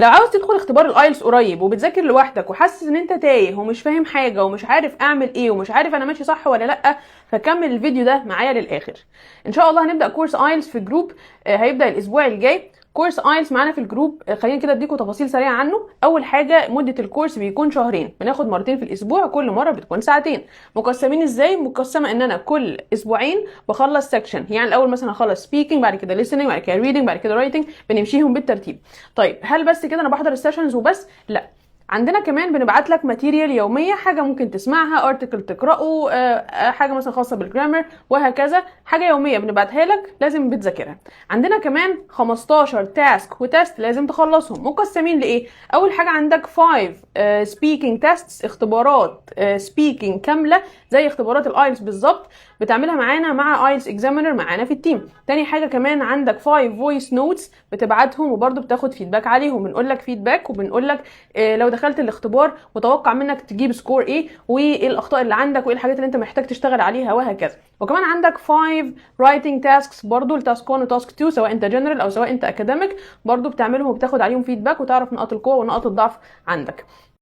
لو عاوز تدخل اختبار الايلتس قريب وبتذاكر لوحدك وحاسس ان انت تايه ومش فاهم حاجه ومش عارف اعمل ايه ومش عارف انا ماشي صح ولا لا، فكمل الفيديو ده معايا للاخر. ان شاء الله هنبدا كورس ايلتس في جروب، هيبدا الاسبوع الجاي. كورس ايلتس معانا في الجروب، خلينا كده اديكم تفاصيل سريعه عنه. اول حاجه، مده الكورس بيكون شهرين، بناخد مرتين في الاسبوع، كل مره بتكون ساعتين. مقسمين ازاي؟ مقسمه ان انا كل اسبوعين بخلص سيكشن، يعني الاول مثلا هخلص سبيكنج، بعد كده listening، بعد كده ريدنج، بعد كده رايتنج، بنمشيهم بالترتيب. طيب هل بس كده انا بحضر السيشنز وبس؟ لا، عندنا كمان بنبعت لك ماتيريال يوميه، حاجه ممكن تسمعها، ارتكل تقراه، حاجه مثلا خاصه بالجرامر وهكذا، حاجه يوميه بنبعتها لك لازم بتذاكرها. عندنا كمان 15 تاسك وتست لازم تخلصهم، مقسمين لايه؟ اول حاجه عندك 5 سبيكينج تيستس، اختبارات سبيكينج كامله زي اختبارات الايلتس بالظبط، بتعملها معانا مع ايلتس اكزامينر معانا في التيم. تاني حاجه كمان عندك 5 فويس نوتس بتبعتهم وبرده بتاخد فيدباك عليهم، بنقول لك فيدباك وبنقول لك لو دخلت الاختبار متوقع منك تجيب سكور ايه، وايه الاخطاء اللي عندك، وايه الحاجات اللي انت محتاج تشتغل عليها وهكذا. وكمان عندك 5 رايتنج تاسكس برضو، التاسك 1 وتاسك 2، سواء انت جنرال او سواء انت اكاديميك، برضو بتعملهم وبتاخد عليهم فيدباك وتعرف نقاط القوه ونقاط الضعف عندك.